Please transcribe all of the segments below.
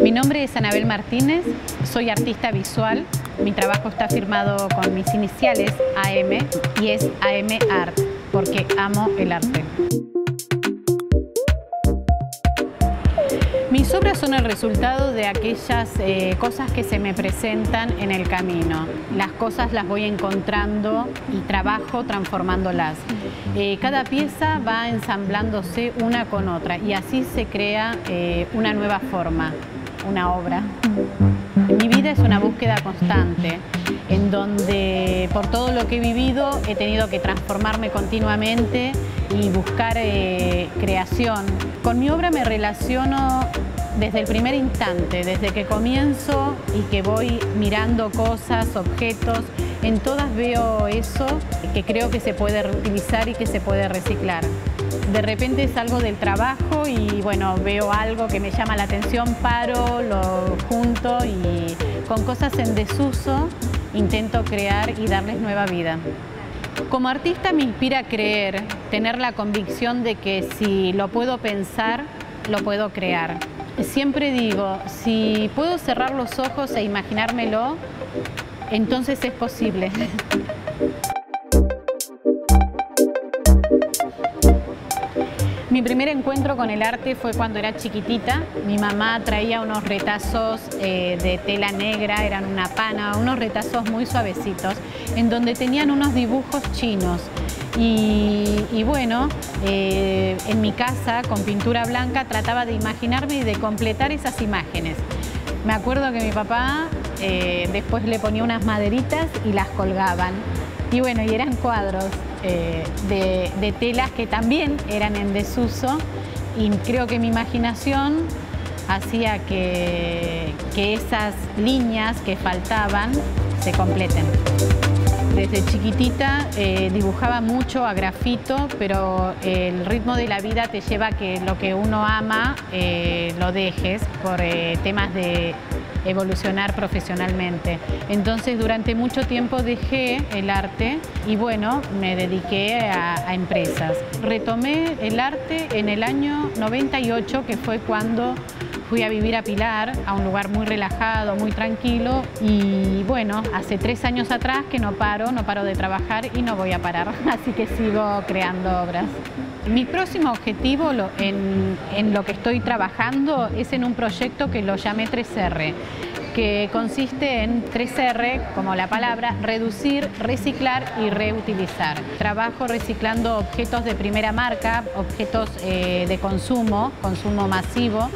Mi nombre es Anabel Martínez, soy artista visual. Mi trabajo está firmado con mis iniciales AM y es AM Art, porque amo el arte. Mis obras son el resultado de aquellas cosas que se me presentan en el camino. Las cosas las voy encontrando y trabajo transformándolas. Cada pieza va ensamblándose una con otra y así se crea una nueva forma, una obra. Mi vida es una búsqueda constante, en donde por todo lo que he vivido he tenido que transformarme continuamente y buscar creación. Con mi obra me relaciono desde el primer instante, desde que comienzo y que voy mirando cosas, objetos. En todas veo eso que creo que se puede reutilizar y que se puede reciclar. De repente salgo del trabajo y bueno, veo algo que me llama la atención, paro, lo junto y con cosas en desuso intento crear y darles nueva vida. Como artista me inspira a creer, tener la convicción de que si lo puedo pensar, lo puedo crear. Siempre digo, si puedo cerrar los ojos e imaginármelo, entonces es posible. Mi primer encuentro con el arte fue cuando era chiquitita. Mi mamá traía unos retazos de tela negra, eran una pana, unos retazos muy suavecitos, en donde tenían unos dibujos chinos. Y bueno, en mi casa, con pintura blanca, trataba de imaginarme y de completar esas imágenes. Me acuerdo que mi papá después le ponía unas maderitas y las colgaban. Y bueno, y eran cuadros de telas que también eran en desuso y creo que mi imaginación hacía que esas líneas que faltaban se completen. Desde chiquitita dibujaba mucho a grafito, pero el ritmo de la vida te lleva a que lo que uno ama lo dejes por temas de evolucionar profesionalmente. Entonces durante mucho tiempo dejé el arte y bueno, me dediqué a empresas. Retomé el arte en el año 98, que fue cuando fui a vivir a Pilar, a un lugar muy relajado, muy tranquilo y bueno, hace 3 años atrás que no paro de trabajar y no voy a parar, así que sigo creando obras. Mi próximo objetivo en lo que estoy trabajando es en un proyecto que lo llamé 3R, que consiste en 3R, como la palabra, reducir, reciclar y reutilizar. Trabajo reciclando objetos de primera marca, objetos de consumo masivo,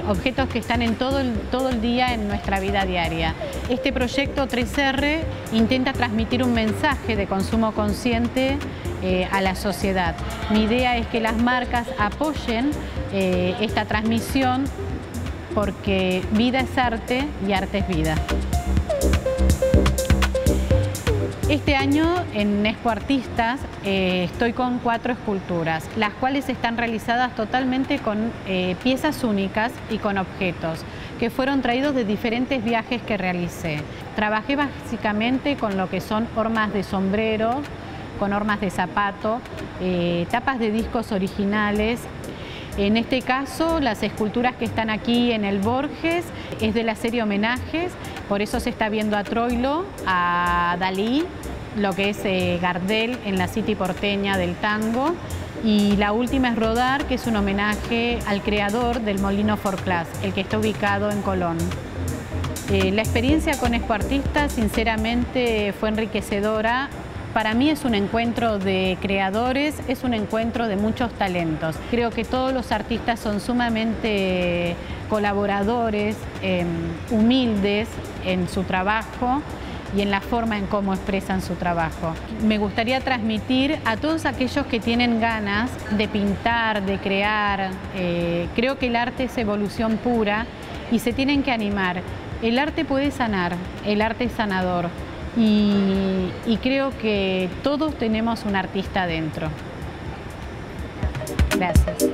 objetos que están en todo el día en nuestra vida diaria. Este proyecto 3R intenta transmitir un mensaje de consumo consciente a la sociedad. Mi idea es que las marcas apoyen esta transmisión porque vida es arte y arte es vida. Este año en Expo Artistas estoy con 4 esculturas, las cuales están realizadas totalmente con piezas únicas y con objetos que fueron traídos de diferentes viajes que realicé. Trabajé básicamente con lo que son hormas de sombrero, con hormas de zapato, tapas de discos originales. En este caso, las esculturas que están aquí en el Borges es de la serie Homenajes, por eso se está viendo a Troilo, a Dalí, lo que es Gardel en la City porteña del tango, y la última es Rodar, que es un homenaje al creador del Molino Forclaz, el que está ubicado en Colón. La experiencia con Expo Artistas, sinceramente, fue enriquecedora. Para mí es un encuentro de creadores, es un encuentro de muchos talentos. Creo que todos los artistas son sumamente colaboradores, humildes en su trabajo y en la forma en cómo expresan su trabajo. Me gustaría transmitir a todos aquellos que tienen ganas de pintar, de crear. Creo que el arte es evolución pura y se tienen que animar. El arte puede sanar, el arte es sanador. Y creo que todos tenemos un artista dentro. Gracias.